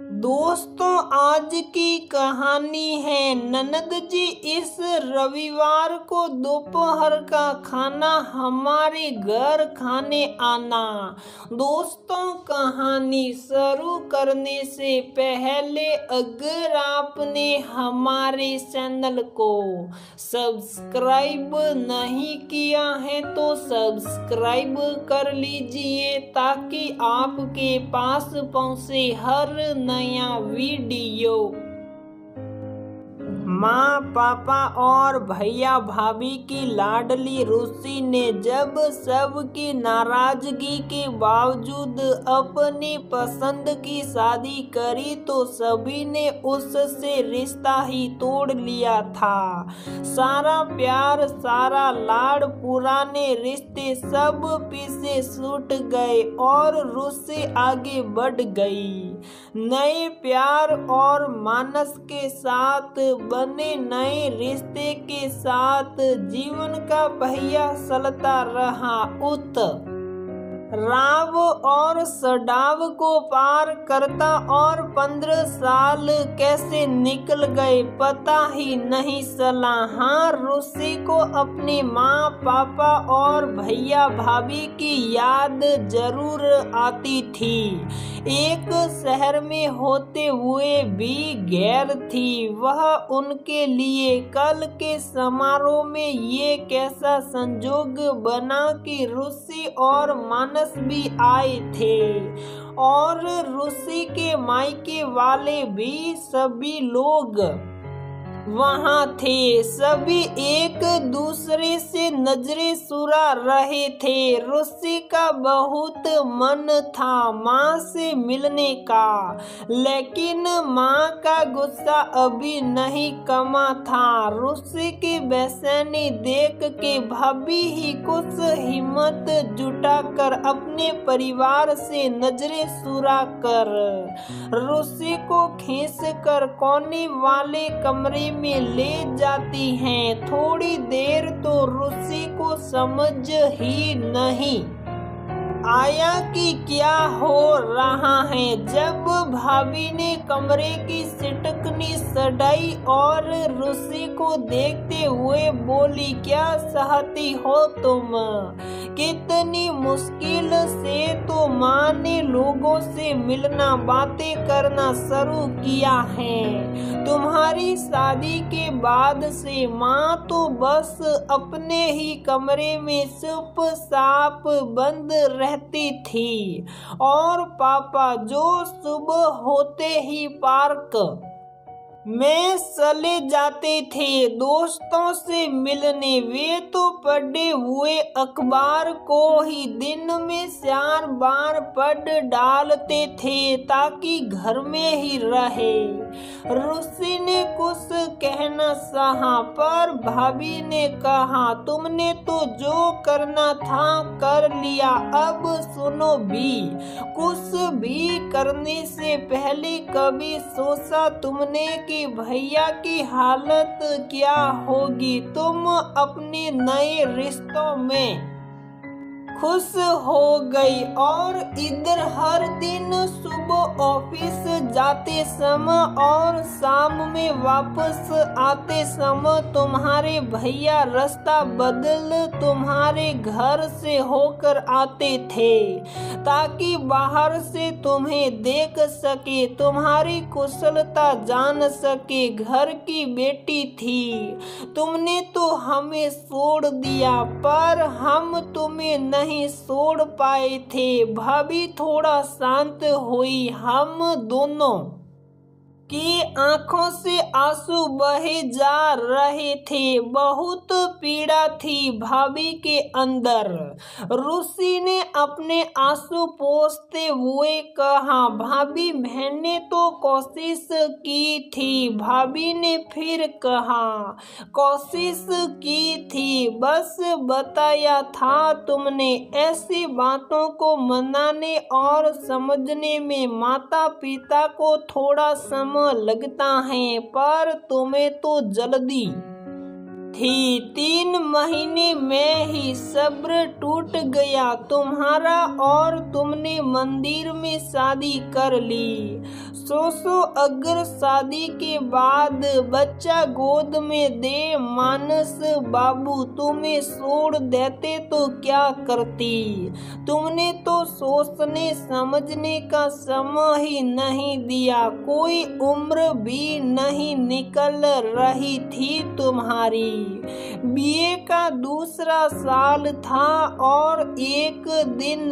दोस्तों, आज की कहानी है ननद जी इस रविवार को दोपहर का खाना हमारे घर खाने आना। दोस्तों, कहानी शुरू करने से पहले अगर आपने हमारे चैनल को सब्सक्राइब नहीं किया है तो सब्सक्राइब कर लीजिए ताकि आपके पास पहुंचे हर नया वीडियो। माँ, पापा और भैया भाभी की लाडली रूसी ने जब सबकी नाराजगी के बावजूद अपनी पसंद की शादी करी तो सभी ने उससे रिश्ता ही तोड़ लिया था। सारा प्यार, सारा लाड, पुराने रिश्ते सब पीछे छूट गए और रूसी आगे बढ़ गई। नए प्यार और मानस के साथ बने नए रिश्ते के साथ जीवन का पहिया चलता रहा। राव और सडाव को पार करता और 15 साल कैसे निकल गए पता ही नहीं चला। हाँ, रूसी को अपने माँ, पापा और भैया भाभी की याद जरूर आती थी। एक शहर में होते हुए भी गैर थी वह उनके लिए। कल के समारोह में ये कैसा संजोग बना कि रूसी और मानस भी आए थे और रूसी के मायके वाले भी सभी लोग वहाँ थे। सभी एक दूसरे से नजरें चुरा रहे थे। रूसी का बहुत मन था माँ से मिलने का, लेकिन माँ का गुस्सा अभी नहीं कमा था। रूसी की बेचैनी देख के भाभी ही कुछ हिम्मत जुटाकर अपने परिवार से नजरें चुरा कर रूसी को खींच कर कोने वाले कमरे में ले जाती हैं। थोड़ी देर तो रूसी को समझ ही नहीं आया कि क्या हो रहा है। जब भाभी ने कमरे की सिटकनी सटाई और रूसी को देखते हुए बोली, क्या चाहती हो तुम? कितनी मुश्किल से तो माँ ने लोगों से मिलना, बातें करना शुरू किया है। तुम्हारी शादी के बाद से माँ तो बस अपने ही कमरे में चुपचाप बंद रहती थी और पापा जो सुबह होते ही पार्क में चले जाते थे दोस्तों से मिलने। वे तो पढ़े हुए अखबार को ही दिन में 4 बार पढ़ डालते थे ताकि घर में ही रहे। रूसी ने कुछ कहना चाहा पर भाभी ने कहा, तुमने तो जो करना था कर लिया, अब सुनो भी। कुछ भी करने से पहले कभी सोचा तुमने कि भैया की हालत क्या होगी? तुम अपने नए रिश्तों में खुश हो गई और इधर हर दिन सुबह ऑफिस जाते समय और शाम में वापस आते समय तुम्हारे भैया रास्ता बदल तुम्हारे घर से होकर आते थे ताकि बाहर से तुम्हें देख सके, तुम्हारी कुशलता जान सके। घर की बेटी थी, तुमने तो हमें छोड़ दिया पर हम तुम्हें नहीं छोड़ पाए थे। भाभी थोड़ा शांत हुई। हम दोनों की आंखों से आंसू बहे जा रहे थे। बहुत पीड़ा थी भाभी के अंदर। रूसी ने अपने आंसू पोंछते हुए कहा, भाभी मैंने तो कोशिश की थी। भाभी ने फिर कहा, कोशिश की थी, बस बताया था तुमने। ऐसी बातों को मनाने और समझने में माता पिता को थोड़ा समय लगता है पर तुम्हें तो जल्दी थी। 3 महीने में ही सब्र टूट गया तुम्हारा और तुमने मंदिर में शादी कर ली। सोचो अगर शादी के बाद बच्चा गोद में दे मानस बाबू तुम्हें छोड़ देते तो क्या करती। तुमने तो सोचने समझने का समय ही नहीं दिया, कोई उम्र भी नहीं निकल रही थी तुम्हारी। बीए का दूसरा साल था और एक दिन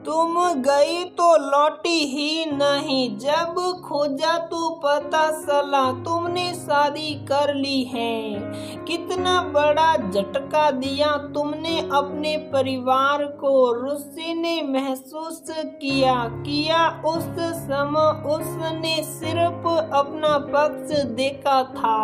तुम गई तो लौटी ही नहीं। जब खोजा तो पता चला तुमने शादी कर ली है। कितना बड़ा झटका दिया तुमने अपने परिवार को। रुचि ने महसूस किया उस समय उसने सिर्फ अपना पक्ष देखा था।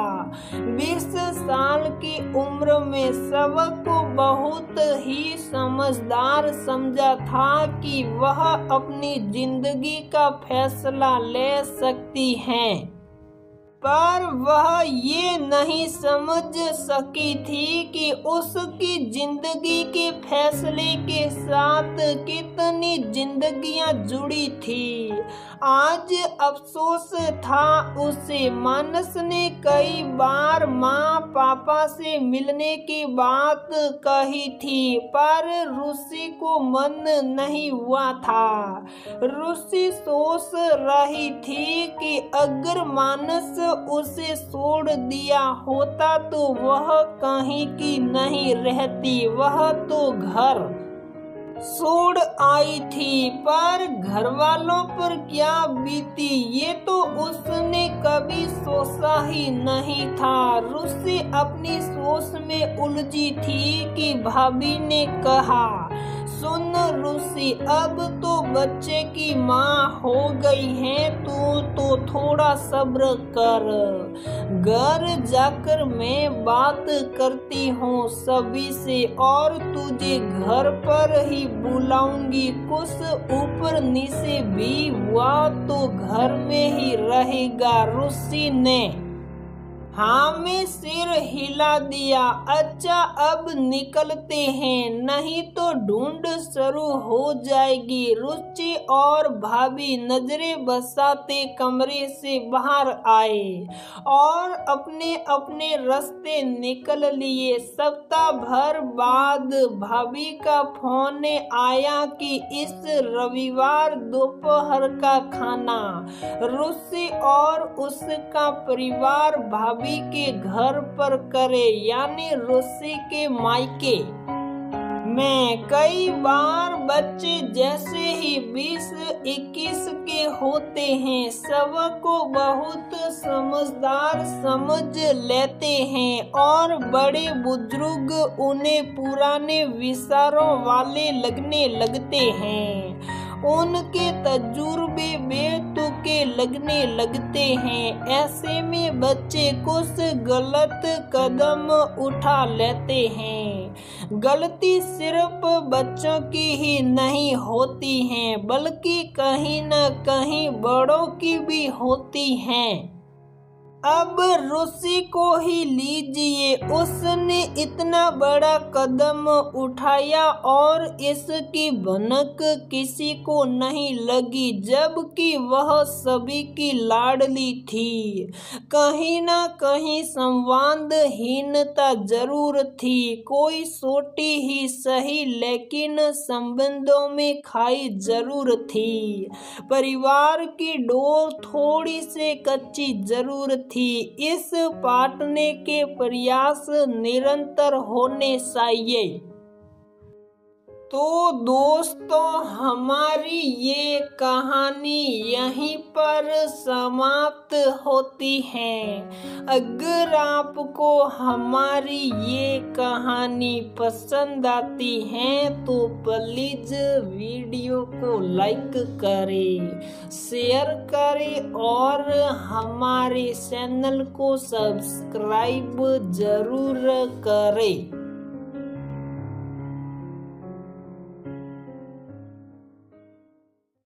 20 साल की उम्र में सबक को बहुत ही समझदार समझा था कि वह अपनी जिंदगी का फैसला ले सकती हैं, पर वह ये नहीं समझ सकी थी कि उसकी जिंदगी के फैसले के साथ कितनी जिंदगियां जुड़ी थी। आज अफसोस था उसे। मानस ने कई बार माँ पापा से मिलने की बात कही थी, पर रुचि को मन नहीं हुआ था। रुचि सोच रही थी कि अगर मानस उसे छोड़ दिया होता तो वह कहीं की नहीं रहती, वह तो घर छोड़ आई थी। पर घर वालों पर क्या बीती ये तो उसने कभी सोचा ही नहीं था। रुचि अपनी सोच में उलझी थी कि भाभी ने कहा, सुन रुचि, अब तो बच्चे की माँ हो गई है, तू तो थोड़ा सब्र कर। घर जाकर मैं बात करती हूँ सभी से और तुझे घर पर ही बुलाऊंगी। कुछ ऊपर नीचे भी हुआ तो घर में ही रहेगा। रुचि ने हाँ में सिर हिला दिया। अच्छा अब निकलते हैं, नहीं तो ढूंढ शुरू हो जाएगी। रुचि और भाभी नजरें बरसाते कमरे से बाहर आए और अपने अपने रास्ते निकल लिए। सप्ताह भर बाद भाभी का फोन आया कि इस रविवार दोपहर का खाना रुचि और उसका परिवार भाभी के घर पर करे, यानी रुचि के मायके में। कई बार बच्चे जैसे ही 20-21 के होते हैं सबको बहुत समझदार समझ लेते हैं और बड़े बुजुर्ग उन्हें पुराने विचारों वाले लगने लगते हैं। उनके तजुर्बे बेतुके लगने लगते हैं। ऐसे में बच्चे कुछ गलत कदम उठा लेते हैं। गलती सिर्फ बच्चों की ही नहीं होती है, बल्कि कहीं न कहीं बड़ों की भी होती हैं। अब रुचि को ही लीजिए, उसने इतना बड़ा कदम उठाया और इसकी भनक किसी को नहीं लगी, जबकि वह सभी की लाडली थी। कहीं ना कहीं संवादहीनता जरूर थी, कोई छोटी ही सही लेकिन संबंधों में खाई जरूर थी। परिवार की डोर थोड़ी से कच्ची जरूर थी। इस पाटने के प्रयास निरंतर होने चाहिए। तो दोस्तों हमारी ये कहानी यहीं पर समाप्त होती है। अगर आपको हमारी ये कहानी पसंद आती है तो प्लीज वीडियो को लाइक करें, शेयर करें और हमारे चैनल को सब्सक्राइब जरूर करें।